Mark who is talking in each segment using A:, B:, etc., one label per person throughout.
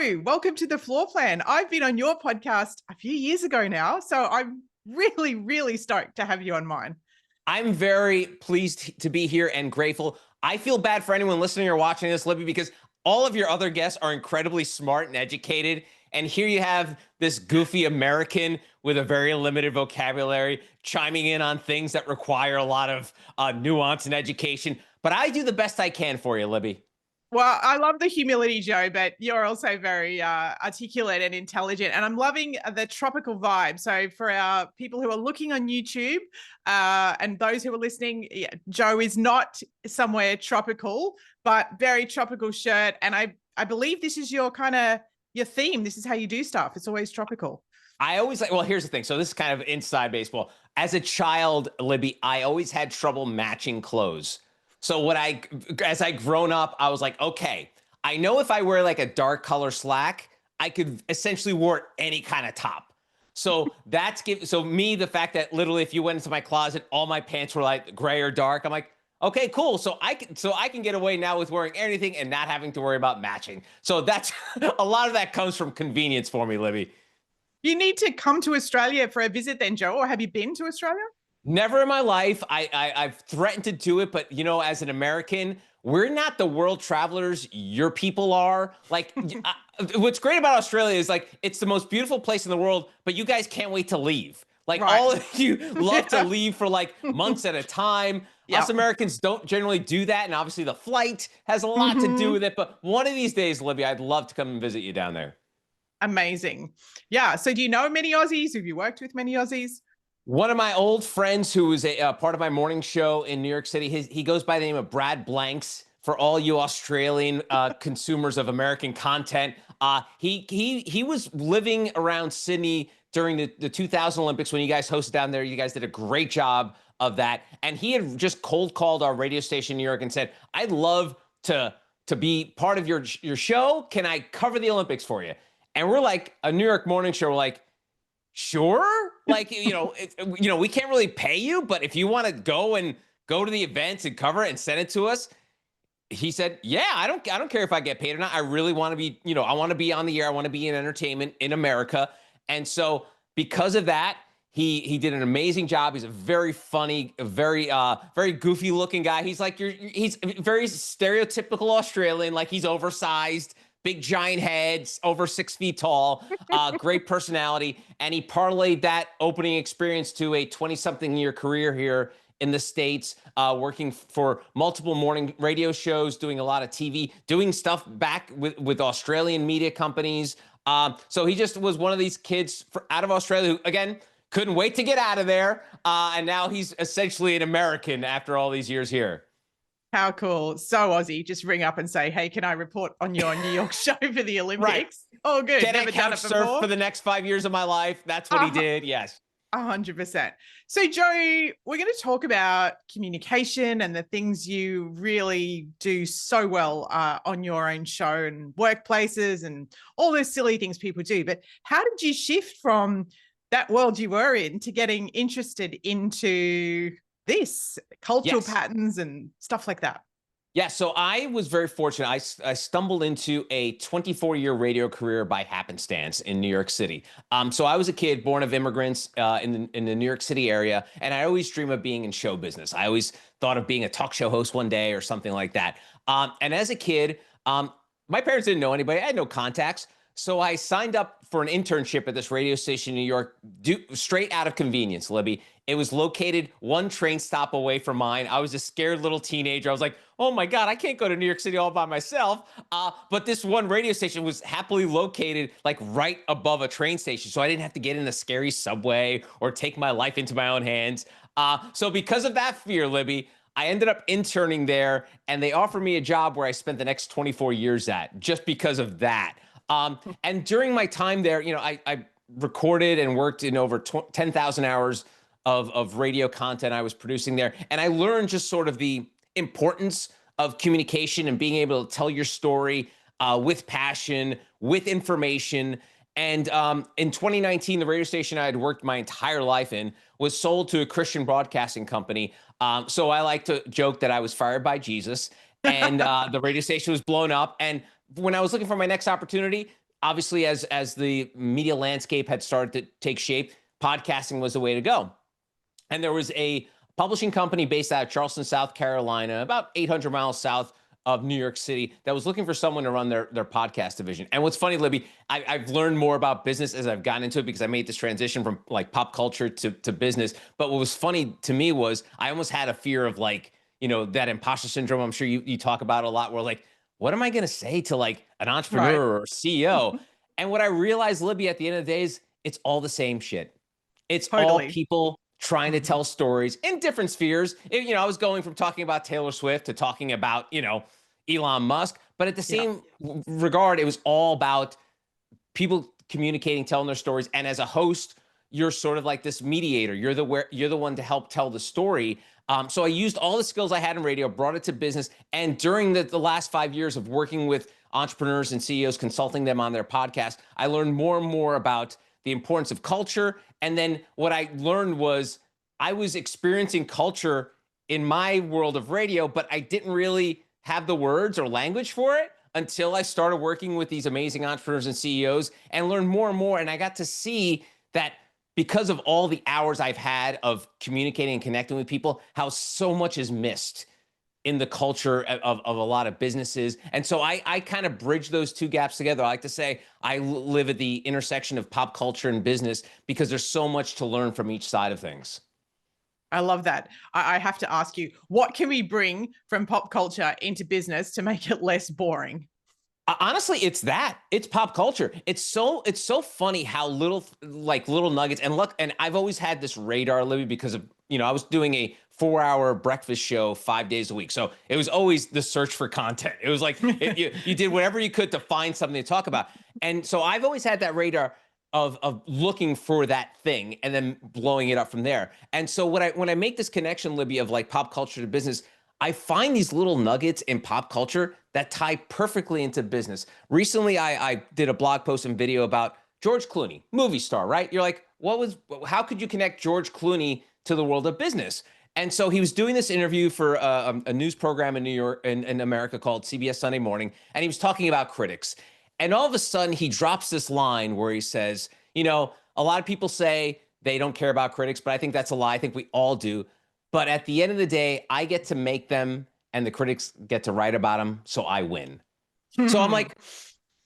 A: Welcome to the Floorplan. I've been on your podcast a few years ago now, so I'm really, really stoked to have you on mine.
B: I'm very pleased to be here and grateful. I feel bad for anyone listening or watching this, Libby, because all of your other guests are incredibly smart and educated. And here you have this goofy American with a very limited vocabulary chiming in on things that require a lot of nuance and education. But I do the best I can for you, Libby.
A: Well, I love the humility, Joe, but you're also very articulate and intelligent. And I'm loving the tropical vibe. So, for our people who are looking on YouTube and those who are listening, yeah, Joe is not somewhere tropical, but very tropical shirt. And I believe this is your your theme. This is how you do stuff. It's always tropical.
B: I always like, well, here's the thing. So this is kind of inside baseball. As a child, Libby, I always had trouble matching clothes. So as I grown up, I was like, okay, I know if I wear like a dark color slack, I could essentially wear any kind of top. So the fact that literally if you went into my closet, all my pants were like gray or dark. I'm like, okay, cool. So I can get away now with wearing anything and not having to worry about matching. So that's a lot of that comes from convenience for me, Libby.
A: You need to come to Australia for a visit then, Joe, or have you been to Australia?
B: Never in my life. I've threatened to do it, but as an American, we're not the world travelers your people are. Like, what's great about Australia is like it's the most beautiful place in the world, but you guys can't wait to leave. Like
A: Right.
B: all of you love to leave for like months at a time.
A: Yeah.
B: Us Americans don't generally do that, and obviously the flight has a lot to do with it. But one of these days, Libby, I'd love to come and visit you down there.
A: Amazing. Yeah. So do you know many Aussies? Have you worked with many Aussies?
B: One of my old friends who was a part of my morning show in New York City, he goes by the name of Brad Blanks. For all you Australian consumers of American content, he was living around Sydney during the 2000 Olympics when you guys hosted down there. You guys did a great job of that, and he had just cold called our radio station in New York and said, "I'd love to be part of your show. Can I cover the Olympics for you?" And we're like a New York morning show. We're like, sure, like we can't really pay you, but if you want to go to the events and cover it and send it to us. He said, yeah, I don't care if I get paid or not. I really want to be, I want to be on the air. I want to be in entertainment in America. And so because of that, he did an amazing job. He's a very funny, very goofy looking guy. He's like he's very stereotypical Australian, like he's oversized, big giant heads, over 6 feet tall, great personality. And he parlayed that opening experience to a 20-something year career here in the States, working for multiple morning radio shows, doing a lot of TV, doing stuff back with Australian media companies. So he just was one of these kids out of Australia who, again, couldn't wait to get out of there. And now he's essentially an American after all these years here.
A: How cool. So Aussie, just ring up and say, hey, can I report on your New York show for the Olympics?
B: Right.
A: Oh, good.
B: Can
A: Never
B: I
A: done
B: couch
A: it
B: surf
A: before.
B: for the next 5 years of my life? That's what he did. Yes.
A: 100%. So, Joe, we're going to talk about communication and the things you really do so well on your own show and workplaces and all those silly things people do. But how did you shift from that world you were in to getting interested into this cultural patterns and stuff like that?
B: Yeah, so I was very fortunate. I stumbled into a 24-year radio career by happenstance in New York City. So I was a kid born of immigrants in the New York City area, and I always dreamed of being in show business. I always thought of being a talk show host one day or something like that. And as a kid, my parents didn't know anybody. I had no contacts. So I signed up for an internship at this radio station in New York, straight out of convenience, Libby. It was located one train stop away from mine. I was a scared little teenager. I was like, oh my God, I can't go to New York City all by myself. But this one radio station was happily located like right above a train station. So I didn't have to get in a scary subway or take my life into my own hands. So because of that fear, Libby, I ended up interning there, and they offered me a job where I spent the next 24 years at, just because of that. And during my time there, I recorded and worked in over 10,000 hours of radio content I was producing there. And I learned just sort of the importance of communication and being able to tell your story with passion, with information. And in 2019, the radio station I had worked my entire life in was sold to a Christian broadcasting company. So I like to joke that I was fired by Jesus, and the radio station was blown up. And when I was looking for my next opportunity, obviously, as the media landscape had started to take shape, podcasting was the way to go. And there was a publishing company based out of Charleston, South Carolina, about 800 miles south of New York City, that was looking for someone to run their podcast division. And what's funny, Libby, I've learned more about business as I've gotten into it, because I made this transition from like pop culture to business. But what was funny to me was I almost had a fear of, like, you know, that imposter syndrome I'm sure you talk about a lot, where like, what am I going to say to like an
A: Right.
B: entrepreneur or CEO? And what I realized, Libby, at the end of the day is it's all the same shit. It's all
A: Totally.
B: people trying to
A: Mhm.
B: tell stories in different spheres. You know, I was going from talking about Taylor Swift to talking about, you know, Elon Musk, but at the
A: Yeah.
B: same regard, it was all about people communicating, telling their stories. And as a host, you're sort of like this mediator. You're the one to help tell the story. So I used all the skills I had in radio, brought it to business. And during the last 5 years of working with entrepreneurs and CEOs, consulting them on their podcast, I learned more and more about the importance of culture. And then what I learned was I was experiencing culture in my world of radio, but I didn't really have the words or language for it until I started working with these amazing entrepreneurs and CEOs and learned more and more. And I got to see that because of all the hours I've had of communicating and connecting with people, how so much is missed in the culture of a lot of businesses. And so I kind of bridge those two gaps together. I like to say I live at the intersection of pop culture and business, because there's so much to learn from each side of things.
A: I love that. I have to ask you, what can we bring from pop culture into business to make it less boring?
B: Honestly, it's pop culture. It's so funny how little nuggets. And look, and I've always had this radar, Libby, because of, you know, I was doing a 4-hour breakfast show 5 days a week. So it was always the search for content. It was like you did whatever you could to find something to talk about. And so I've always had that radar of looking for that thing and then blowing it up from there. And so when I make this connection, Libby, of like pop culture to business, I find these little nuggets in pop culture that tie perfectly into business. Recently, I did a blog post and video about George Clooney, movie star, right? You're like, how could you connect George Clooney to the world of business? And so he was doing this interview for a news program in New York, in America, called CBS Sunday Morning. And he was talking about critics. And all of a sudden, he drops this line where he says, you know, a lot of people say they don't care about critics, but I think that's a lie. I think we all do. But at the end of the day, I get to make them and the critics get to write about them. So I win. So I'm like,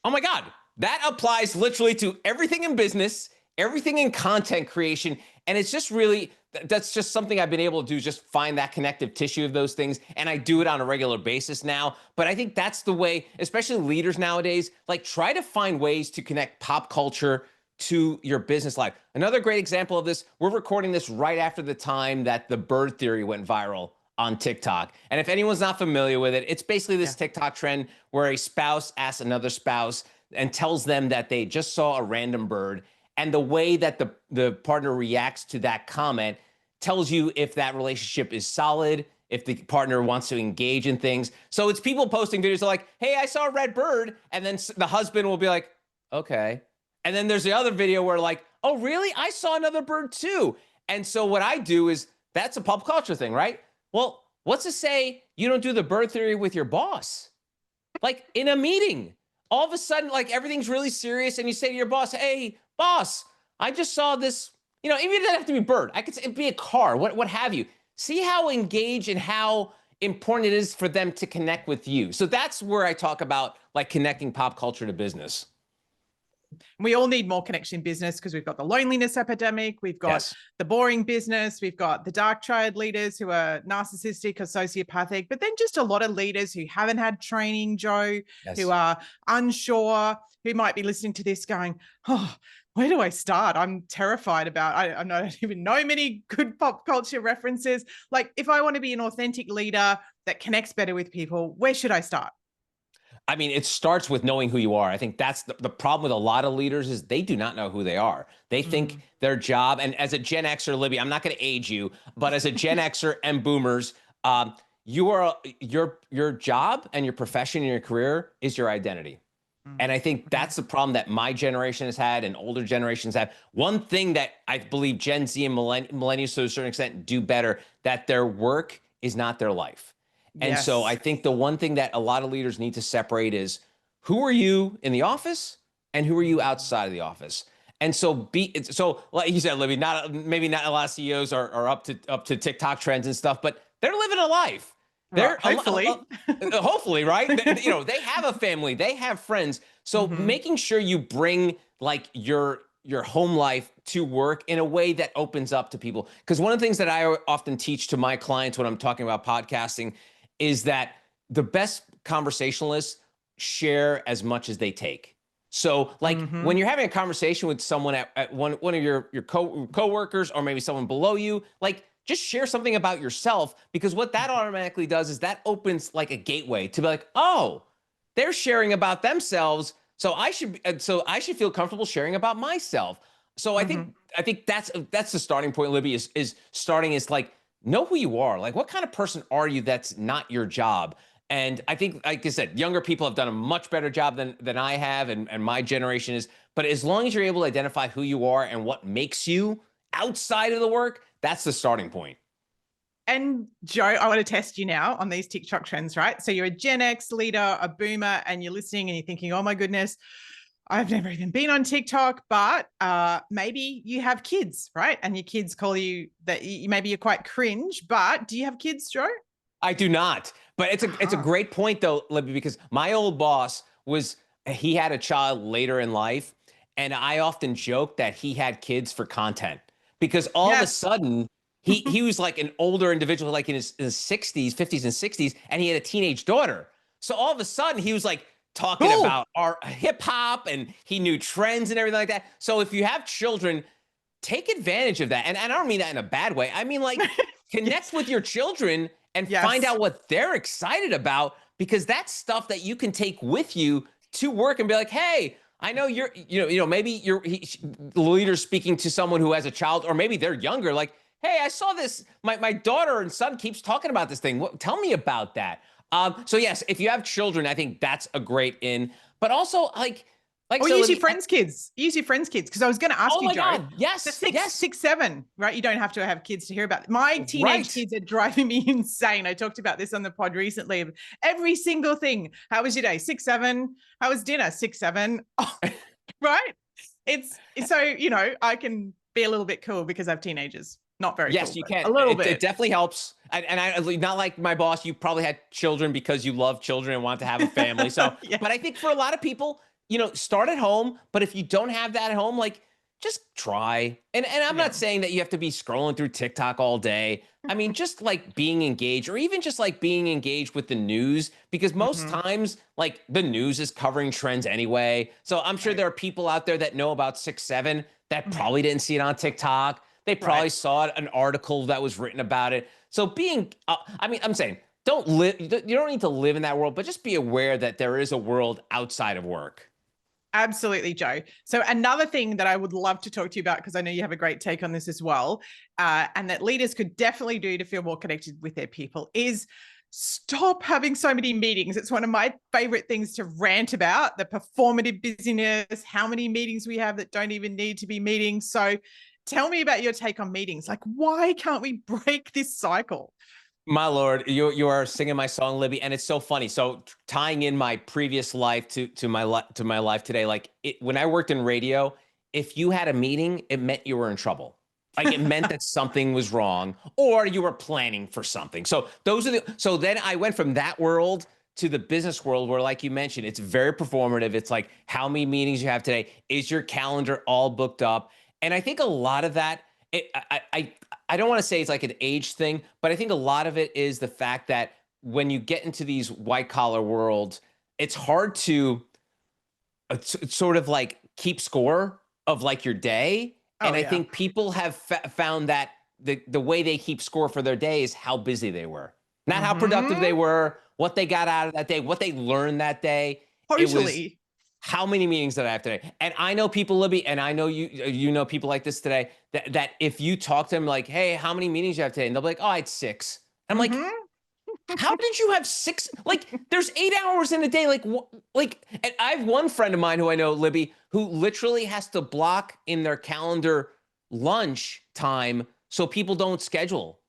B: oh my God, that applies literally to everything in business, everything in content creation. And it's just really, that's just something I've been able to do, just find that connective tissue of those things. And I do it on a regular basis now. But I think that's the way, especially leaders nowadays, like, try to find ways to connect pop culture to your business life. Another great example of this, we're recording this right after the time that the bird theory went viral on TikTok. And if anyone's not familiar with it, it's basically this TikTok trend where a spouse asks another spouse and tells them that they just saw a random bird. And the way that the partner reacts to that comment tells you if that relationship is solid, if the partner wants to engage in things. So it's people posting videos like, hey, I saw a red bird. And then the husband will be like, okay. And then there's the other video where like, oh, really? I saw another bird too. And so what I do is, that's a pop culture thing, right? Well, what's to say you don't do the bird theory with your boss? Like in a meeting, all of a sudden, like everything's really serious. And you say to your boss, hey, boss, I just saw this, you know, even it doesn't have to be bird. I could say it'd be a car, what have you. See how engaged and how important it is for them to connect with you. So that's where I talk about like connecting pop culture to business.
A: We all need more connection in business because we've got the loneliness epidemic, we've got
B: Yes.
A: the boring business, we've got the dark triad leaders who are narcissistic or sociopathic, but then just a lot of leaders who haven't had training, Joe, who
B: Yes.
A: are unsure, who might be listening to this going, oh, where do I start? I'm terrified about, I don't even know many good pop culture references. Like, if I want to be an authentic leader that connects better with people, where should I start?
B: I mean, it starts with knowing who you are. I think that's the problem with a lot of leaders is they do not know who they are. They think their job, and as a Gen Xer, Libby, I'm not going to age you, but as a Gen Xer and boomers, your job and your profession and your career is your identity. And I think that's the problem that my generation has had and older generations have. One thing that I believe Gen Z and millennials to a certain extent do better, that their work is not their life. And so I
A: Yes.
B: think the one thing that a lot of leaders need to separate is, who are you in the office and who are you outside of the office? And so like you said, Libby, maybe not a lot of CEOs are up to TikTok trends and stuff, but they're living a life.
A: Right. Hopefully.
B: Hopefully, right? They have a family, they have friends. So making sure you bring like your home life to work in a way that opens up to people. Because one of the things that I often teach to my clients when I'm talking about podcasting is that the best conversationalists share as much as they take. So like when you're having a conversation with someone at one of your coworkers or maybe someone below you, like just share something about yourself, because what that automatically does is that opens like a gateway to be like, oh, they're sharing about themselves. So I should feel comfortable sharing about myself. So I think that's the starting point, Libby, is starting is like, know who you are. Like, what kind of person are you that's not your job? And I think, like I said, younger people have done a much better job than I have, and my generation is. But as long as you're able to identify who you are and what makes you outside of the work, that's the starting point.
A: And Joe, I want to test you now on these TikTok trends, right? So you're a Gen X leader, a boomer, and you're listening and you're thinking, oh my goodness, I've never even been on TikTok, but maybe you have kids, right? And your kids call you that maybe you're quite cringe, but do you have kids, Joe?
B: I do not. But it's a great point though, Libby, because my old boss he had a child later in life, and I often joke that he had kids for content, because all of a sudden he was like an older individual, like in his 60s, 50s and 60s, and he had a teenage daughter. So all of a sudden he was like talking about our hip hop, and he knew trends and everything like that. So if you have children, take advantage of that. And I don't mean that in a bad way. I mean, like, connect with your children and find out what they're excited about, because that's stuff that you can take with you to work and be like, hey, I know maybe the leader speaking to someone who has a child, or maybe they're younger, like, hey, I saw this, my daughter and son keeps talking about this thing. Tell me about that. So yes, if you have children, I think that's a great in, but also
A: or use your friends' kids. Use your friends' kids. Because I was going to ask you, Joe.
B: God, yes,
A: six, 7, right? You don't have to have kids to hear about it. My teenage kids are driving me insane. I talked about this on the pod recently. Every single thing. How was your day? 6, 7. How was dinner? 6, 7. Oh, right? It's so, I can be a little bit cool because I have teenagers. Not very cool.
B: You can.
A: A little bit.
B: It definitely helps. And I not like my boss. You probably had children because you love children and want to have a family. So, but I think for a lot of people, start at home. But if you don't have that at home, like, just try. And I'm not saying that you have to be scrolling through TikTok all day. I mean, just like being engaged, or even just like being engaged with the news, because most times, like, the news is covering trends anyway. So I'm sure there are people out there that know about 6, 7 that probably didn't see it on TikTok. They probably saw an article that was written about it. So I'm saying, you don't need to live in that world, but just be aware that there is a world outside of work.
A: Absolutely, Joe. So another thing that I would love to talk to you about, because I know you have a great take on this as well, and that leaders could definitely do to feel more connected with their people, is stop having so many meetings. It's one of my favorite things to rant about, the performative busyness, how many meetings we have that don't even need to be meetings. So tell me about your take on meetings. Like, why can't we break this cycle?
B: My Lord, you are singing my song, Libby, and it's so funny. So tying in my previous life to my life today, like when I worked in radio, if you had a meeting, it meant you were in trouble. Like, it meant that something was wrong, or you were planning for something. So so then I went from that world to the business world, where, like you mentioned, it's very performative. It's like, how many meetings you have today? Is your calendar all booked up? And I think a lot of that, I don't want to say it's like an age thing, but I think a lot of it is the fact that when you get into these white collar worlds, it's hard to sort of like keep score of like your day. And I think people have found that the way they keep score for their day is how busy they were, not how productive they were, what they got out of that day, what they learned that day.
A: Totally.
B: How many meetings did I have today? And I know people, Libby, and I know you know people like this today, that if you talk to them like, hey, how many meetings do you have today? And they'll be like, oh, I had 6. And I'm like, how did you have 6? Like, there's 8 hours in a day. And I have one friend of mine who I know, Libby, who literally has to block in their calendar lunch time so people don't schedule.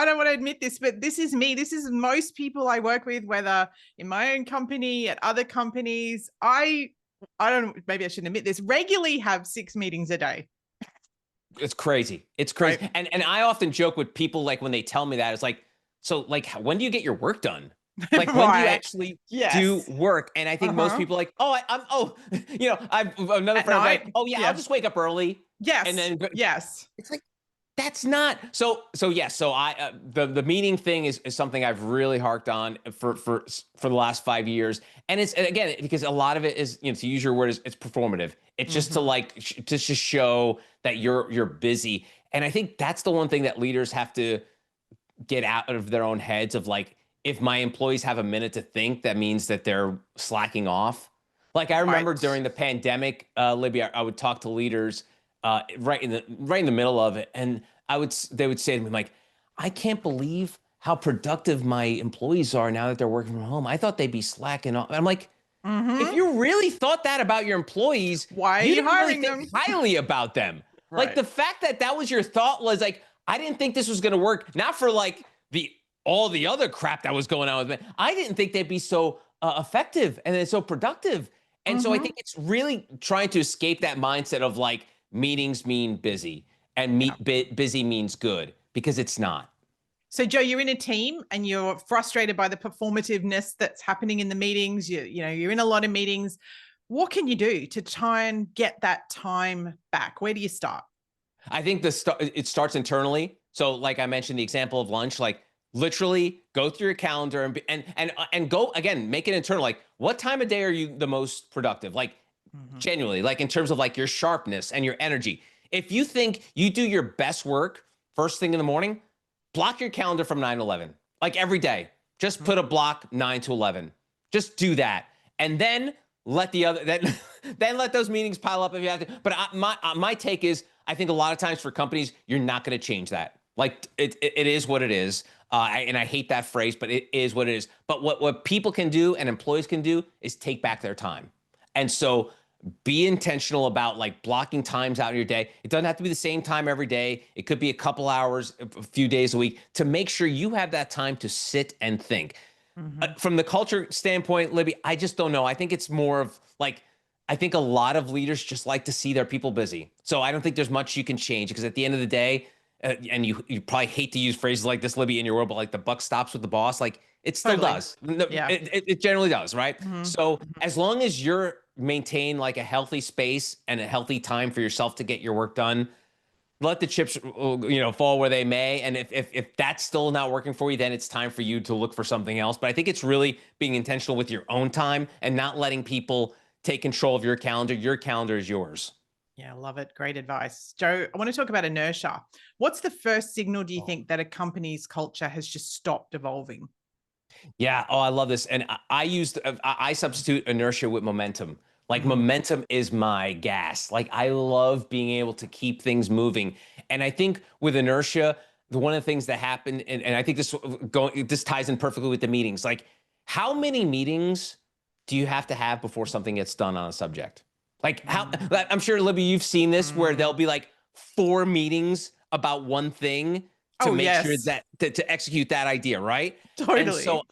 A: I don't want to admit this, but this is me. This is most people I work with, whether in my own company, at other companies. I I don't, maybe I shouldn't admit this, regularly have 6 meetings a day,
B: It's crazy. It's crazy.
A: right?
B: And I often joke with people like when they tell me that, it's like, so like when do you get your work done? Like when do you
A: Right.
B: actually do
A: Yes.
B: work? And I think most
A: Uh-huh.
B: people are like, oh, I'm I've another
A: At
B: friend of
A: night.
B: like, oh yeah, I'll
A: Yeah.
B: just wake up early and
A: Yes.
B: then
A: Yes.
B: it's like that's not so yes. So I the meeting thing is something I've really harked on for the last 5 years, and it's, and again, because a lot of it is, to use your word, is it's performative. It's just to
A: Mhm.
B: like to just show that you're busy, and I think that's the one thing that leaders have to get out of their own heads of like, if my employees have a minute to think, that means that they're slacking off. Like I remember
A: Right.
B: during the pandemic, Libby, I would talk to leaders right in the middle of it, and they would say to me like, I can't believe how productive my employees are now that they're working from home. I thought they'd be slacking off. I'm like, if
A: Mhm.
B: you really thought that about your employees,
A: Why are
B: you
A: you
B: didn't really
A: hiring
B: think
A: them?
B: highly about them. Like
A: Right.
B: the fact that that was your thought was like, I didn't think this was going to work. Not for like the all the other crap that was going on with me. I didn't think they'd be so effective and then so productive. And so I think
A: Mhm.
B: it's really trying to escape that mindset of like meetings mean busy and
A: Yeah.
B: busy means good, because it's not.
A: So, Joe, you're in a team and you're frustrated by the performativeness that's happening in the meetings. You're in a lot of meetings. What can you do to try and get that time back? Where do you start?
B: I think it starts internally. So, like I mentioned, the example of lunch, like literally go through your calendar and go again, make it internal. Like, what time of day are you the most productive? Like,
A: Mhm.
B: genuinely, like in terms of like your sharpness and your energy. If you think you do your best work first thing in the morning, block your calendar from 9 to 11, like every day. Just put a block 9 to 11. Just do that, and then let the other then let those meetings pile up if you have to. But my take is, I think a lot of times for companies, you're not going to change that. Like it is what it is. And I hate that phrase, but it is what it is. But what people can do and employees can do is take back their time. And so be intentional about like blocking times out in your day. It doesn't have to be the same time every day. It could be a couple hours, a few days a week, to make sure you have that time to sit and think.
A: Mhm.
B: From the culture standpoint, Libby, I just don't know. I think it's more of like, I think a lot of leaders just like to see their people busy. So I don't think there's much you can change, because at the end of the day, and you probably hate to use phrases like this, Libby, in your world, but like the buck stops with the boss. Like it still
A: Totally.
B: does. No,
A: Yeah.
B: it generally does, right?
A: Mhm.
B: So
A: Mhm.
B: as long as you're maintain like a healthy space and a healthy time for yourself to get your work done, let the chips fall where they may. And if that's still not working for you, then it's time for you to look for something else. But I think it's really being intentional with your own time and not letting people take control of your calendar. Your calendar is yours.
A: Yeah, love it. Great advice. Joe, I want to talk about inertia. What's the first signal, do you
B: Oh.
A: think, that a company's culture has just stopped evolving?
B: Yeah. Oh, I love this. And I substitute inertia with momentum. Like
A: Mhm.
B: momentum is my gas. Like I love being able to keep things moving. And I think with inertia, one of the things that happened, and I think this ties in perfectly with the meetings. Like, how many meetings do you have to have before something gets done on a subject? Like
A: Mm.
B: I'm sure, Libby, you've seen this where there'll
A: Mm.
B: be like 4 meetings about one thing to
A: Oh,
B: make sure
A: yes,
B: that to execute that idea, right? And so
A: totally.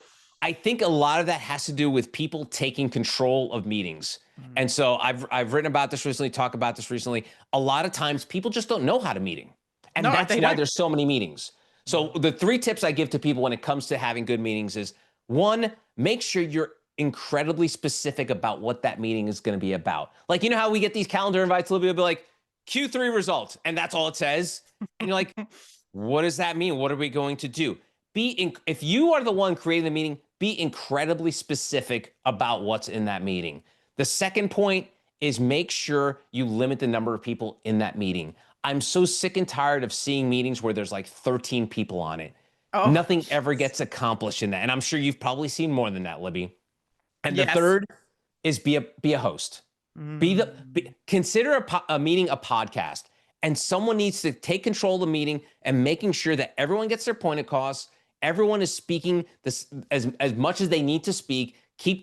B: I think a lot of that has to do with people taking control of meetings.
A: Mm.
B: And so I've written about this recently, talk about this recently. A lot of times people just don't know how to meeting. And
A: No,
B: that's
A: they
B: why
A: don't.
B: there's so many meetings. So
A: Mm.
B: the 3 tips I give to people when it comes to having good meetings is, one, make sure you're incredibly specific about what that meeting is going to be about. Like, you know how we get these calendar invites, Libby will be like Q3 results, and that's all it says. And you're like, what does that mean? What are we going to do? If you are the one creating the meeting, be incredibly specific about what's in that meeting. The second point is make sure you limit the number of people in that meeting. I'm so sick and tired of seeing meetings where there's like 13 people on it.
A: Oh,
B: Nothing ever gets accomplished in that. And I'm sure you've probably seen more than that, Libby. And the
A: yes.
B: third is be a host.
A: Mm.
B: Consider a meeting a podcast, and someone needs to take control of the meeting and making sure that everyone gets their point across. Everyone is speaking this as much as they need to speak. Keep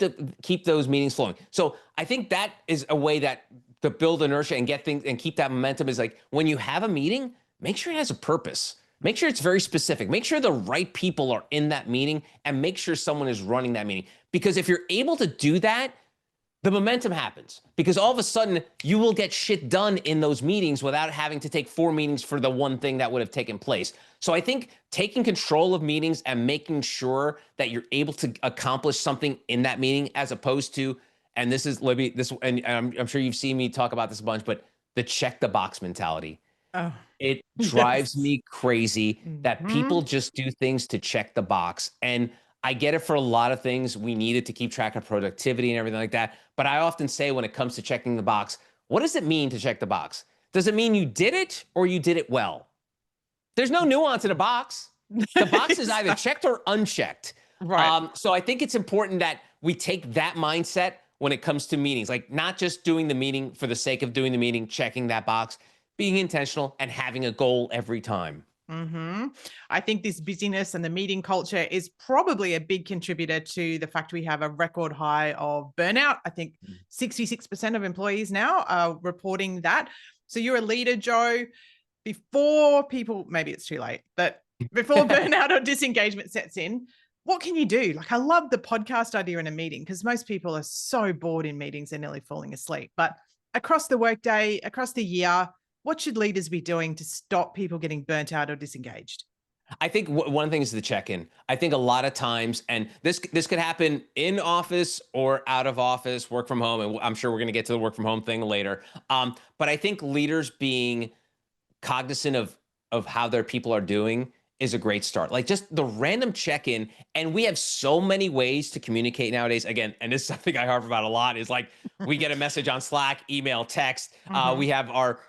B: those meetings flowing. So I think that is a way that to build inertia and get things and keep that momentum is like, when you have a meeting, make sure it has a purpose. Make sure it's very specific. Make sure the right people are in that meeting, and make sure someone is running that meeting. Because if you're able to do that, the momentum happens because all of a sudden you will get shit done in those meetings without having to take 4 meetings for the one thing that would have taken place. So I think taking control of meetings and making sure that you're able to accomplish something in that meeting, as opposed to, and this is Libby, and I'm sure you've seen me talk about this a bunch, but the check the box mentality.
A: Oh,
B: It drives
A: yes.
B: me crazy that
A: Mhm.
B: people just do things to check the box. And I get it for a lot of things. We need it to keep track of productivity and everything like that. But I often say when it comes to checking the box, what does it mean to check the box? Does it mean you did it or you did it well? There's no nuance in a box. The box is either
A: Exactly.
B: checked or unchecked.
A: Right.
B: So I think it's important that we take that mindset when it comes to meetings, like not just doing the meeting for the sake of doing the meeting, checking that box, being intentional and having a goal every time.
A: hmm I think this busyness and the meeting culture is probably a big contributor to the fact we have a record high of burnout. I think 66% of employees now are reporting that. So you're a leader, Joe. Before people, maybe it's too late, but before burnout or disengagement sets in, what can you do? Like, I love the podcast idea in a meeting because most people are so bored in meetings, they're nearly falling asleep. But across the workday, across the year, what should leaders be doing to stop people getting burnt out or disengaged?
B: I think one thing is the check-in. I think a lot of times, and this could happen in office or out of office, work from home, and I'm sure we're going to get to the work from home thing later. But I think leaders being cognizant of how their people are doing is a great start. Like just the random check-in, and we have so many ways to communicate nowadays. Again, and this is something I harp about a lot, is like we get a message on Slack, email, text.
A: hmm
B: We have our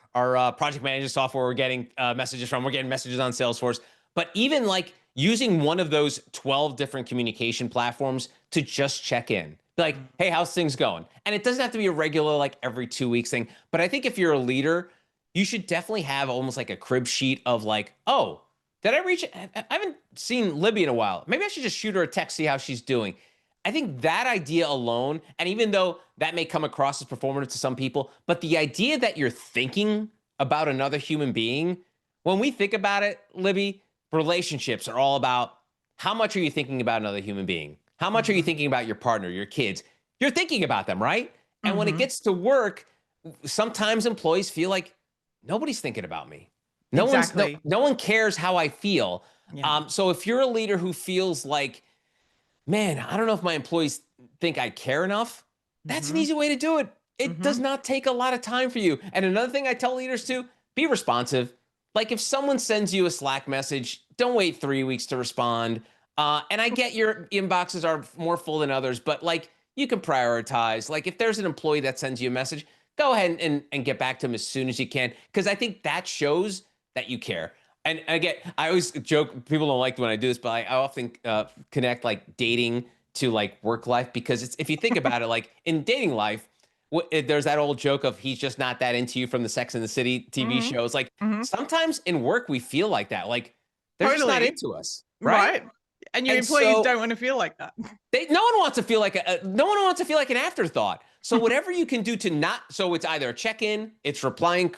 B: project management software we're getting messages from. We're getting messages on Salesforce. But even like using one of those 12 different communication platforms to just check in. Like, hey, how's things going? And it doesn't have to be a regular, like every 2 weeks thing. But I think if you're a leader, you should definitely have almost like a crib sheet of like, oh, did I reach? I haven't seen Libby in a while. Maybe I should just shoot her a text, see how she's doing. I think that idea alone, and even though that may come across as performative to some people, but the idea that you're thinking about another human being, when we think about it, Libby, relationships are all about how much are you thinking about another human being? How much are you
A: hmm
B: thinking about your partner, your kids? You're thinking about them, right? And when it
A: hmm
B: gets to work, sometimes employees feel like nobody's thinking about me.
A: Exactly.
B: No one cares how I feel.
A: Yeah.
B: So if you're a leader who feels like, man, I don't know if my employees think I care enough, that's an
A: hmm
B: easy way to do it. It does
A: hmm
B: not take a lot of time for you. And another thing I tell leaders to be responsive. Like if someone sends you a Slack message, don't wait 3 weeks to respond. And I get your inboxes are more full than others, but like you can prioritize. Like if there's an employee that sends you a message, go ahead and get back to them as soon as you can. Because I think that shows that you care. And again, I always joke, people don't like when I do this, but I often connect like dating to like work life because it's, if you think about it, like in dating life, there's that old joke of he's just not that into you from the Sex and the City TV
A: hmm
B: shows. Like
A: hmm
B: sometimes in work, we feel like that. Like they're just not
A: Totally.
B: into us, right?
A: Right. And your
B: And
A: employees
B: so
A: don't want to feel like that.
B: no one wants to feel like no one wants to feel like an afterthought. So whatever you can do to not, so it's either a check-in, it's replying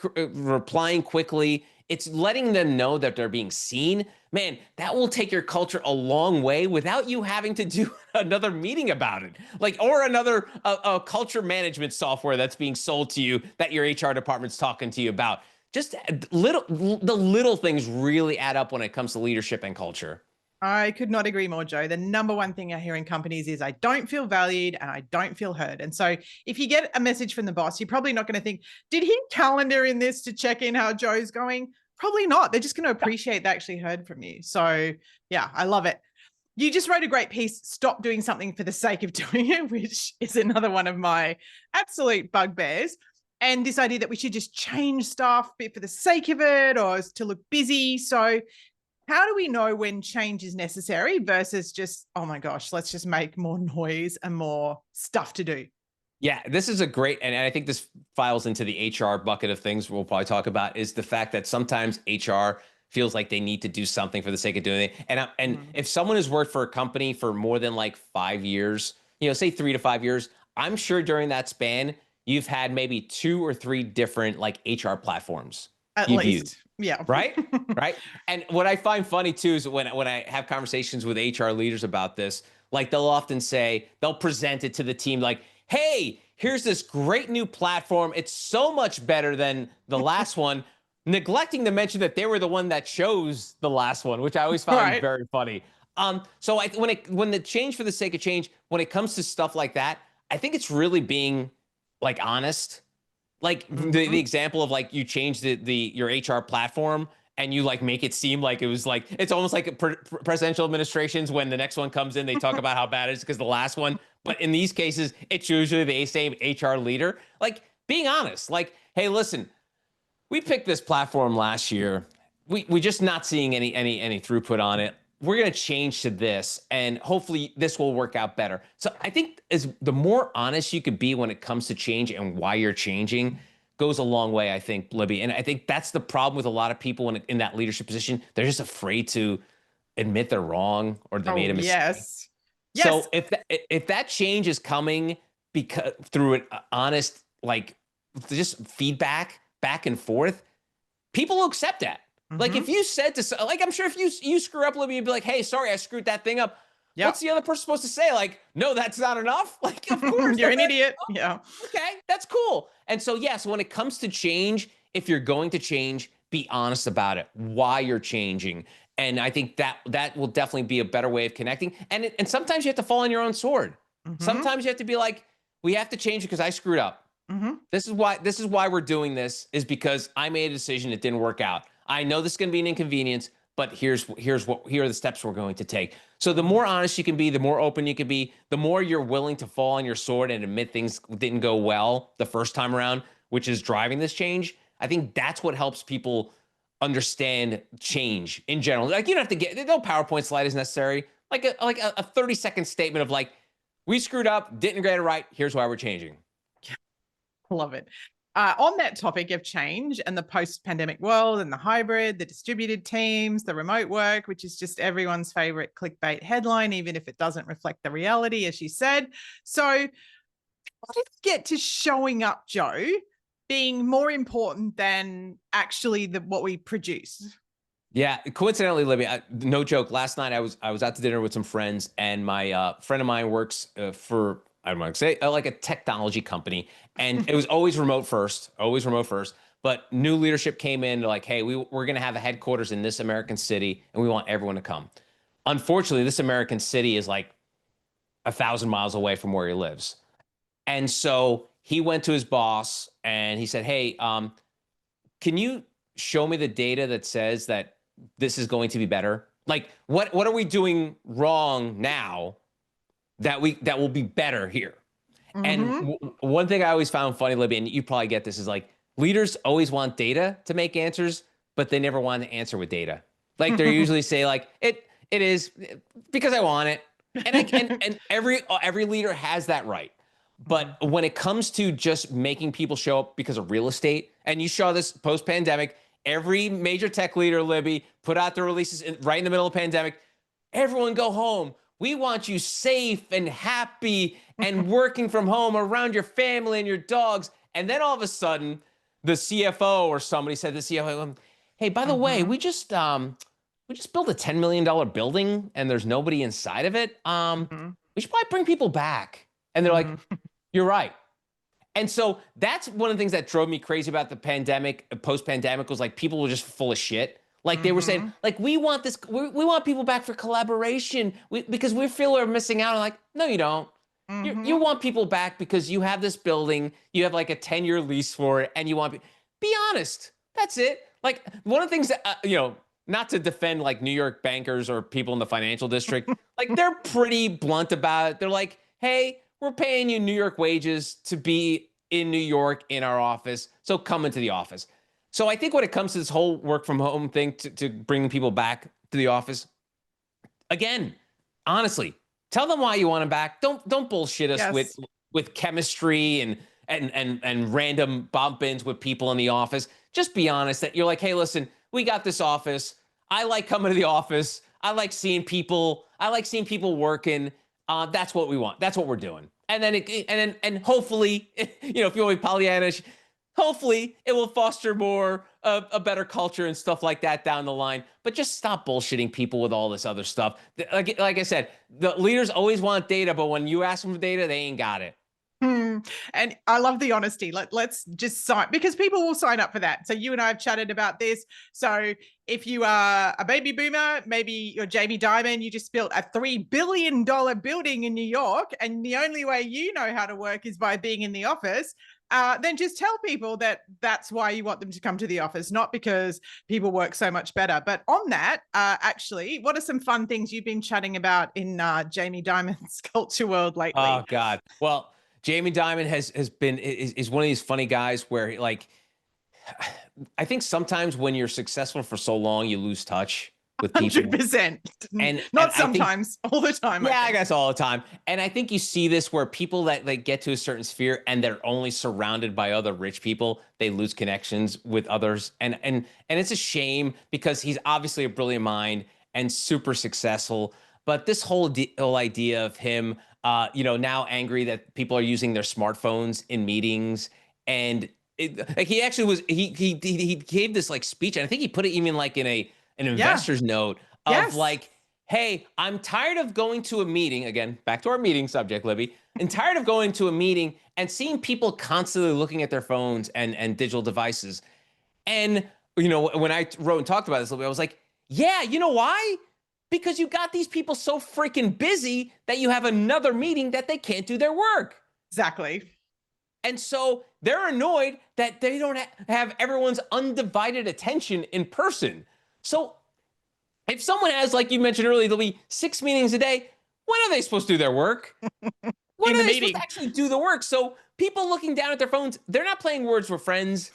B: quickly, it's letting them know that they're being seen. Man, that will take your culture a long way without you having to do another meeting about it, like or another culture management software that's being sold to you that your HR department's talking to you about. Just the little things really add up when it comes to leadership and culture.
A: I could not agree more, Joe. The number one thing I hear in companies is I don't feel valued and I don't feel heard. And so if you get a message from the boss, you're probably not going to think, did he calendar in this to check in how Joe's going? Probably not. They're just going to appreciate they actually heard from you. So yeah, I love it. You just wrote a great piece, Stop Doing Something for the Sake of Doing It, which is another one of my absolute bugbears. And this idea that we should just change stuff for the sake of it or to look busy. So how do we know when change is necessary versus just, oh my gosh, let's just make more noise and more stuff to do?
B: Yeah, this is a great, and I think this files into the HR bucket of things we'll probably talk about, is the fact that sometimes HR feels like they need to do something for the sake of doing it. And
A: Mm-hmm.
B: if someone has worked for a company for more than like 5 years, say 3 to 5 years, I'm sure during that span, you've had maybe 2 or 3 different like HR platforms
A: At
B: you've used,
A: least. Yeah.
B: right? Right. And what I find funny too is when I have conversations with HR leaders about this, like they'll often say, they'll present it to the team like, hey, here's this great new platform. It's so much better than the last one, neglecting to mention that they were the one that chose the last one, which I always found
A: Right.
B: very funny. So when the change for the sake of change, when it comes to stuff like that, I think it's really being like honest. Like the
A: Mhm.
B: example of like you change your HR platform and you like make it seem like it was like it's almost like presidential administrations when the next one comes in, they talk about how bad it is because the last one. But in these cases, it's usually the same HR leader. Like being honest, like, hey, listen, we picked this platform last year. We just not seeing any throughput on it. We're going to change to this, and hopefully this will work out better. So I think as the more honest you could be when it comes to change and why you're changing goes a long way, I think, Libby. And I think that's the problem with a lot of people in that leadership position. They're just afraid to admit they're wrong or they made
A: Oh,
B: a mistake.
A: yes. Yes.
B: So if that change is coming because through an honest, like just feedback back and forth, people will accept that. Like if
A: Mhm.
B: you said to like, I'm sure if you screw up, Libby, you'd be like, hey, sorry, I screwed that thing up.
A: Yep.
B: What's the other person supposed to say? Like, no, that's not enough. Like, of course,
A: You're an idiot. Yeah.
B: okay, that's cool. And so, yes, when it comes to change, if you're going to change, be honest about it, why you're changing. And I think that will definitely be a better way of connecting. And sometimes you have to fall on your own sword.
A: Mhm.
B: Sometimes you have to be like, we have to change it because I screwed up.
A: Mhm.
B: This is why we're doing this is because I made a decision that didn't work out. I know this is going to be an inconvenience, but here are the steps we're going to take. So the more honest you can be, the more open you can be, the more you're willing to fall on your sword and admit things didn't go well the first time around, which is driving this change. I think that's what helps people understand change in general. Like you don't have to get no PowerPoint slide is necessary. Like a 30-second statement of like, we screwed up, didn't get it right. Here's why we're changing.
A: Love it. On that topic of change and the post-pandemic world and the hybrid, the distributed teams, the remote work, which is just everyone's favorite clickbait headline, even if it doesn't reflect the reality, as you said. So how did it get to showing up, Joe, being more important than actually what we produce?
B: Yeah, coincidentally, Libby, no joke. Last night I was out to dinner with some friends, and my friend of mine works for I don't want to say like a technology company, and it was always remote first. But new leadership came in like, hey, we're going to have a headquarters in this American city, and we want everyone to come. Unfortunately, this American city is like 1,000 miles away from where he lives, and so he went to his boss and he said, hey, can you show me the data that says that this is going to be better? Like what are we doing wrong now that will be better here? And
A: Mm-hmm.
B: one thing I always found funny, Libby, and you probably get this, is like leaders always want data to make answers, but they never want to answer with data. Like they usually say like it is because I want it, and every leader has that right. But when it comes to just making people show up because of real estate, and you saw this post pandemic, every major tech leader, Libby, put out their releases right in the middle of the pandemic. Everyone go home. We want you safe and happy and working from home around your family and your dogs. And then all of a sudden, the CFO or somebody said to the CFO, hey, by the way,
A: Mm-hmm.
B: we just built a $10 million building and there's nobody inside of it.
A: Mm-hmm.
B: We should probably bring people back. And they're like,
A: Mm-hmm.
B: you're right. And so that's one of the things that drove me crazy about the pandemic, post-pandemic, was like people were just full of shit. Like they were saying,
A: Mm-hmm.
B: like, we want people back for collaboration because we feel we're missing out. I'm like, no, you don't. You
A: Mm-hmm.
B: want people back because you have this building, you have like a 10-year lease for it, and you want be honest. That's it. Like one of the things that not to defend like New York bankers or people in the financial district, like they're pretty blunt about it. They're like, hey, we're paying you New York wages to be in New York in our office, so come into the office. So I think when it comes to this whole work from home thing to bringing people back to the office, again, honestly, tell them why you want them back. Don't bullshit us with
A: Yes.
B: chemistry and random bump ins with people in the office. Just be honest that you're like, hey, listen, we got this office. I like coming to the office. I like seeing people. I like seeing people working. That's what we want. That's what we're doing. And then and hopefully, if you want to be Pollyannish, hopefully it will foster more a better culture and stuff like that down the line. But just stop bullshitting people with all this other stuff. Like I said, the leaders always want data, but when you ask them for data, they ain't got it.
A: Hmm. And I love the honesty. Let's just sign, because people will sign up for that. So you and I have chatted about this. So if you are a baby boomer, maybe you're Jamie Dimon, you just built a $3 billion building in New York, and the only way you know how to work is by being in the office. Then just tell people that that's why you want them to come to the office, not because people work so much better. But on that, actually, what are some fun things you've been chatting about in Jamie Dimon's culture world lately?
B: Oh God. Well, Jamie Dimon has been is one of these funny guys where like I think sometimes when you're successful for so long, you lose touch with people.
A: 100%.
B: And
A: Not
B: I think
A: sometimes, all the time, I
B: yeah, I
A: think.
B: guess all the time. And I think you see this where people that like get to a certain sphere and they're only surrounded by other rich people, they lose connections with others. And it's a shame because he's obviously a brilliant mind and super successful. But this whole idea of him, now angry that people are using their smartphones in meetings, and like he actually was he gave this like speech, and I think he put it even like in an
A: Yeah.
B: investor's note of
A: Yes.
B: like, hey, I'm tired of going to a meeting. Again, back to our meeting subject, Libby. And tired of going to a meeting and seeing people constantly looking at their phones and digital devices. And, when I wrote and talked about this, Libby, I was like, yeah, you know why? Because you got these people so freaking busy that you have another meeting that they can't do their work.
A: Exactly.
B: And so they're annoyed that they don't have everyone's undivided attention in person. So if someone has, like you mentioned earlier, there'll be 6 meetings a day. When are they supposed to do their work? When
A: In
B: are
A: the
B: they supposed to
A: meeting.
B: actually do the work? So people looking down at their phones, they're not playing Words with Friends.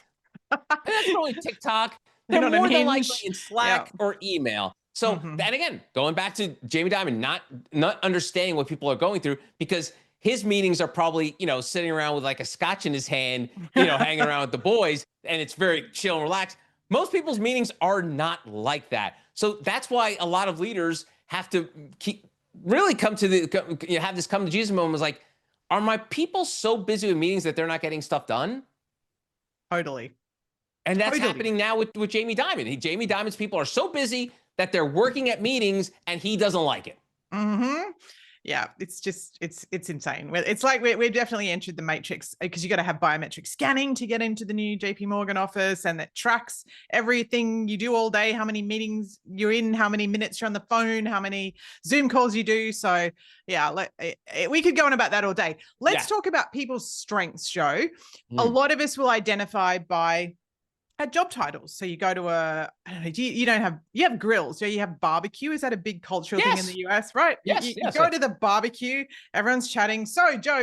B: They're not scrolling TikTok.
A: They're
B: They're
A: not
B: more than likely
A: unhinged.
B: in
A: Yeah.
B: Slack or email. So,
A: Hmm.
B: and again, going back to Jamie Dimon, not understanding what people are going through, because his meetings are probably, sitting around with like a scotch in his hand, hanging around with the boys, and it's very chill and relaxed. Most people's meetings are not like that. So that's why a lot of leaders have to really come to have this come to Jesus moment. Was like, are my people so busy with meetings that they're not getting stuff done?
A: Totally.
B: And that's
A: Totally.
B: happening now with Jamie Dimon. Jamie Dimon's people are so busy that they're working at meetings and he doesn't like it.
A: Hmm. Yeah, it's just it's insane. It's like we've definitely entered the matrix, because you got to have biometric scanning to get into the new JP Morgan office, and that tracks everything you do all day, how many meetings you're in, how many minutes you're on the phone, how many Zoom calls you do. So yeah, we could go on about that all day. Let's
B: Yeah.
A: talk about people's strengths, Joe. A
B: Mm.
A: lot of us will identify by job titles. So you go to I don't know, you don't have, you have grills, so you have barbecue. Is that a big cultural thing in the
B: Yes.
A: US, right?
B: Yes.
A: You
B: Yes.
A: go
B: Yes.
A: to the barbecue, everyone's chatting. So Joe,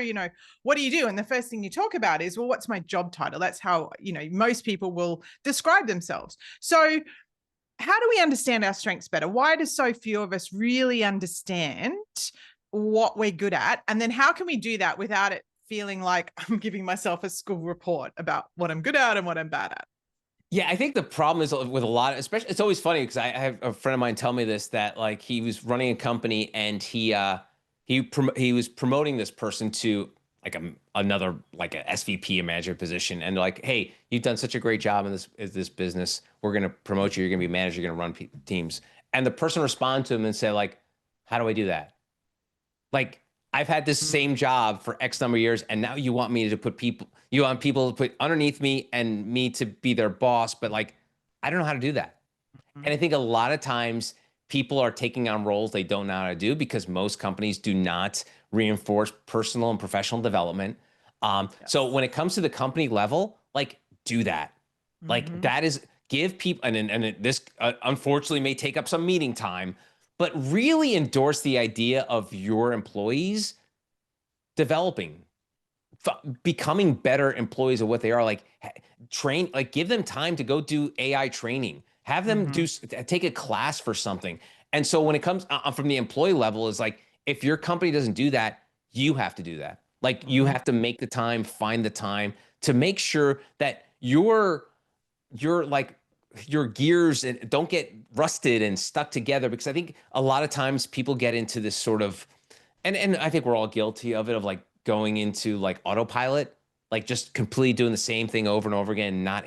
A: what do you do? And the first thing you talk about is, well, what's my job title? That's how, most people will describe themselves. So how do we understand our strengths better? Why do so few of us really understand what we're good at? And then how can we do that without it feeling like I'm giving myself a school report about what I'm good at and what I'm bad at?
B: Yeah, I think the problem is with a lot, especially, it's always funny because I have a friend of mine tell me this, that like he was running a company and he was promoting this person to like another like a SVP, a manager position, and they're like, hey, you've done such a great job in this business. We're gonna promote you. You're gonna be manager. You're gonna run teams. And the person responded to him and said like, how do I do that? Like, I've had this same job for X number of years, and now you want me to you want people to put underneath me and me to be their boss, but like, I don't know how to do that. And I think a lot of times people are taking on roles they don't know how to do because most companies do not reinforce personal and professional development. So
A: Yes.
B: when it comes to the company level, like, do that. Like,
A: Hmm.
B: that is, give people, this unfortunately may take up some meeting time, but really endorse the idea of your employees developing, becoming better employees of what they are. Like, train, like, give them time to go do AI training, have them
A: Hmm.
B: take a class for something. And so when it comes from the employee level, is like, if your company doesn't do that, you have to do that. Like, you
A: Hmm.
B: have to make the time, find the time to make sure that you're like, your gears and don't get rusted and stuck together. Because I think a lot of times people get into this sort of, and I think we're all guilty of it, of like going into like autopilot, like just completely doing the same thing over and over again, not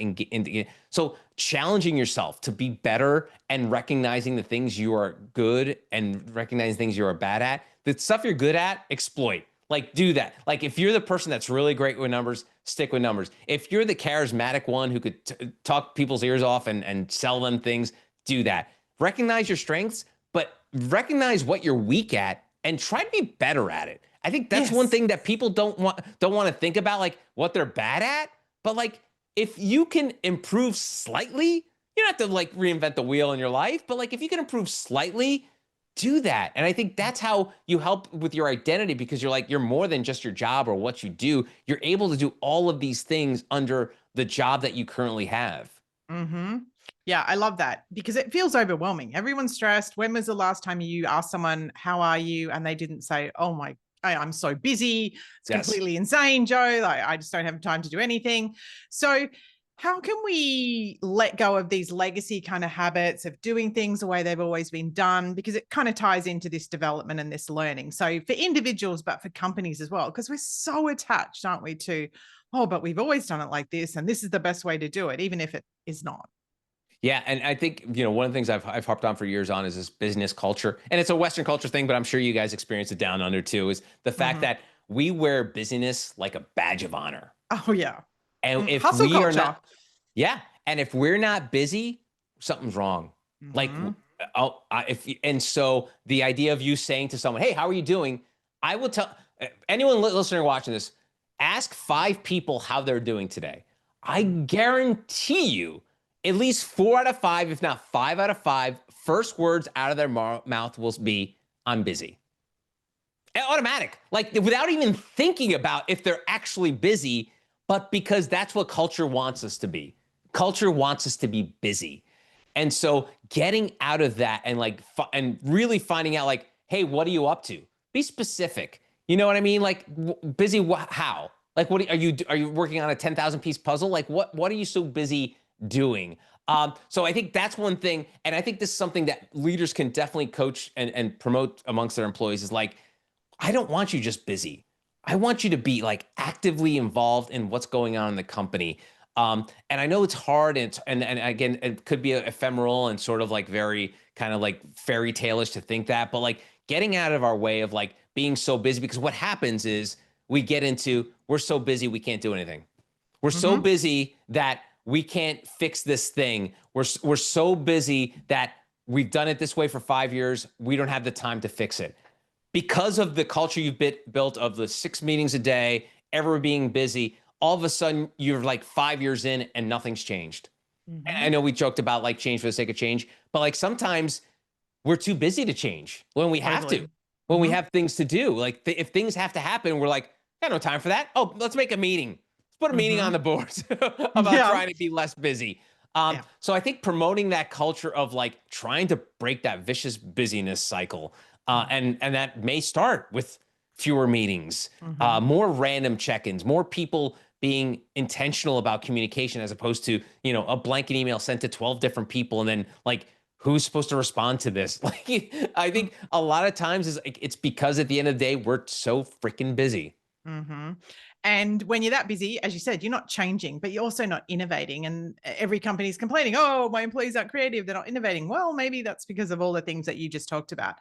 B: so challenging yourself to be better and recognizing the things you are good and recognizing things you are bad at. The stuff you're good at, exploit. like do that. Like if you're the person that's really great with numbers, stick with numbers. If you're the charismatic one who could talk people's ears off and sell them things, do that. Recognize your strengths, but recognize what you're weak at and try to be better at it. I think that's one
A: Yes.
B: thing that people don't want to think about, like what they're bad at. But like if you can improve slightly, you don't have to like reinvent the wheel in your life, but like if you can improve slightly, do that. And I think that's how you help with your identity, because you're more than just your job or what you do. You're able to do all of these things under the job that you currently have.
A: Mm-hmm. Yeah, I love that because it feels overwhelming. Everyone's stressed. When was the last time you asked someone, how are you? And they didn't say, oh my, I'm so busy. It's
B: Yes.
A: completely insane, Joe. Like, I just don't have time to do anything. So how can we let go of these legacy kind of habits of doing things the way they've always been done? Because it kind of ties into this development and this learning. So for individuals, but for companies as well, because we're so attached, aren't we, to, oh, but we've always done it like this, and this is the best way to do it, even if it is not.
B: Yeah, and I think one of the things I've harped on for years on is this business culture, and it's a Western culture thing, but I'm sure you guys experience it down under too. Is the fact
A: Mm-hmm.
B: that we wear busyness like a badge of honor,
A: Oh yeah.
B: and if
A: Hustle
B: we are
A: culture.
B: not, yeah, and if we're not busy, something's wrong. Like,
A: Mm-hmm.
B: and so the idea of you saying to someone, "Hey, how are you doing?" I will tell anyone listening or watching this, ask 5 people how they're doing today. I guarantee you, at least 4 out of 5, if not 5 out of 5, first words out of their mouth will be, "I'm busy." Automatic, like without even thinking about if they're actually busy, but because that's what culture wants us to be. Culture wants us to be busy. And so getting out of that and like and really finding out like, hey, what are you up to? Be specific. You know what I mean? Like busy how? Like what are you working on a 10,000 piece puzzle? Like what are you so busy doing? So I think that's one thing, and I think this is something that leaders can definitely coach and promote amongst their employees is like, I don't want you just busy. I want you to be like actively involved in what's going on in the company. And I know it's hard, and again, it could be ephemeral and sort of like very kind of like fairy tale-ish to think that, but like getting out of our way of like being so busy, because what happens is we get into, we're so busy we can't do anything. We're so
A: Mm-hmm.
B: busy that we can't fix this thing. We're so busy that we've done it this way for 5 years. We don't have the time to fix it because of the culture you've built of the 6 meetings a day, ever being busy. All of a sudden, you're like 5 years in and nothing's changed. And
A: Mm-hmm.
B: I know we joked about like change for the sake of change, but like sometimes we're too busy to change when we have to,
A: Totally.
B: when we
A: Mm-hmm.
B: have things to do. Like if things have to happen, we're like, got no time for that. Oh, let's make a meeting. Let's put a meeting on
A: Mm-hmm.
B: the boards about
A: Yeah.
B: trying to be less busy.
A: Yeah.
B: So I think promoting that culture of like trying to break that vicious busyness cycle, and that may start with fewer meetings,
A: Mm-hmm.
B: more random check-ins, more people being intentional about communication as opposed to a blanket email sent to 12 different people and then like who's supposed to respond to this? Like I think a lot of times it's because at the end of the day we're so freaking busy.
A: Mm-hmm. And when you're that busy, as you said, you're not changing, but you're also not innovating. And every company's complaining, oh, my employees aren't creative, they're not innovating. Well, maybe that's because of all the things that you just talked about.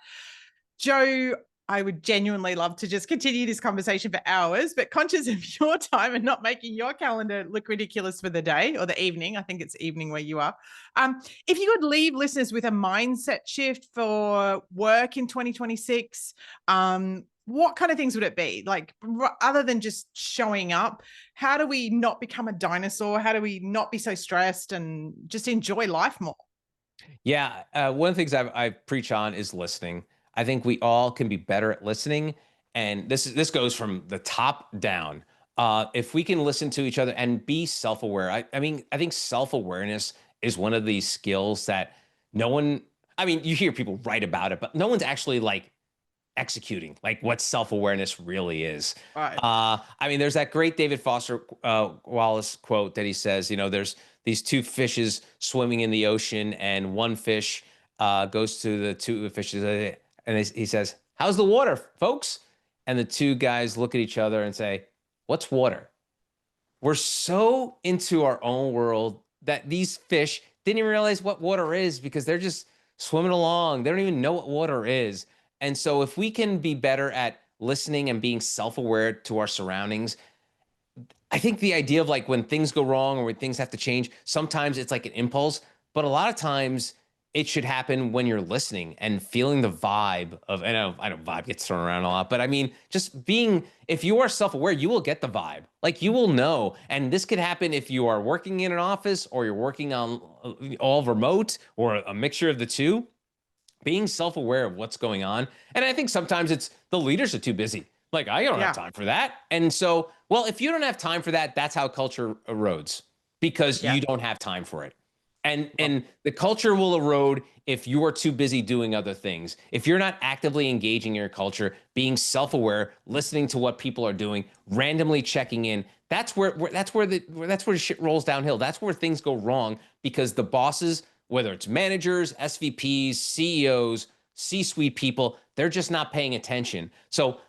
A: Joe, I would genuinely love to just continue this conversation for hours, but conscious of your time and not making your calendar look ridiculous for the day or the evening. I think it's evening where you are. If you could leave listeners with a mindset shift for work in 2026, what kind of things would it be? Like, other than just showing up, how do we not become a dinosaur? How do we not be so stressed and just enjoy life more?
B: Yeah, one of the things I preach on is listening. I think we all can be better at listening, and this goes from the top down. If we can listen to each other and be self-aware, I mean, I think self-awareness is one of these skills that no one. I mean, you hear people write about it, but no one's actually like executing like what self-awareness really is.
A: Right.
B: I mean, there's that great David Foster Wallace quote that he says, there's these 2 fishes swimming in the ocean, and one fish goes to the 2 fishes, and he says, "How's the water, folks?" And the 2 guys look at each other and say, "What's water?" We're so into our own world that these fish didn't even realize what water is because they're just swimming along. They don't even know what water is. And so if we can be better at listening and being self-aware to our surroundings, I think the idea of like when things go wrong or when things have to change, sometimes it's like an impulse, but a lot of times it should happen when you're listening and feeling the vibe of, I know vibe gets thrown around a lot, but I mean, just being, if you are self-aware, you will get the vibe. Like you will know. And this could happen if you are working in an office or you're working on all remote or a mixture of the two. Being self-aware of what's going on. And I think sometimes it's the leaders are too busy. Like, I don't have
A: Yeah.
B: time for that. And so, well, if you don't have time for that, that's how culture erodes because
A: Yeah.
B: you don't have time for it. And
A: Well,
B: and the culture will erode if you are too busy doing other things. If you're not actively engaging in your culture, being self-aware, listening to what people are doing, randomly checking in, that's where the shit rolls downhill. That's where things go wrong because the bosses, whether it's managers, SVPs, CEOs, C-suite people, they're just not paying attention. So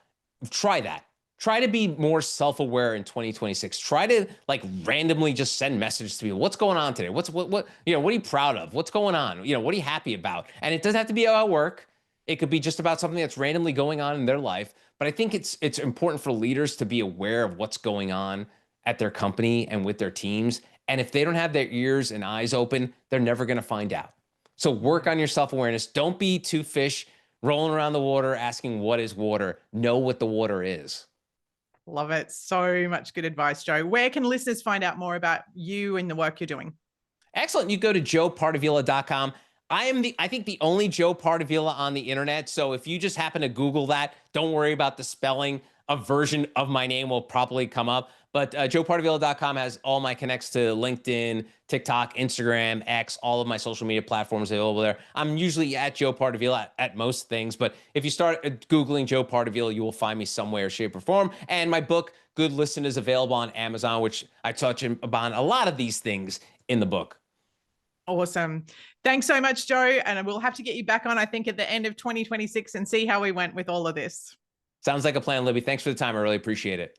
B: try that. Try to be more self-aware in 2026. Try to like randomly just send messages to people. What's going on today? What what are you proud of? What's going on? What are you happy about? And it doesn't have to be about work. It could be just about something that's randomly going on in their life. But I think it's important for leaders to be aware of what's going on at their company and with their teams. And if they don't have their ears and eyes open, they're never going to find out. So work on your self-awareness. Don't be two fish rolling around the water asking what is water. Know what the water is.
A: love it. So much good advice, Joe. Where can listeners find out more about you and the work you're doing?
B: Excellent. You go to joepardavila.com. I think the only Joe Pardavila on the internet. So if you just happen to Google that, don't worry about the spelling. A version of my name will probably come up. But joepardavila.com has all my connects to LinkedIn, TikTok, Instagram, X, all of my social media platforms available there. I'm usually at Joe Pardavila at most things. But if you start Googling Joe Pardavila, you will find me some way or shape or form. And my book, Good Listen, is available on Amazon, which I touch upon a lot of these things in the book.
A: Awesome. Thanks so much, Joe. And we'll have to get you back on, I think, at the end of 2026 and see how we went with all of this.
B: Sounds like a plan, Libby. Thanks for the time. I really appreciate it.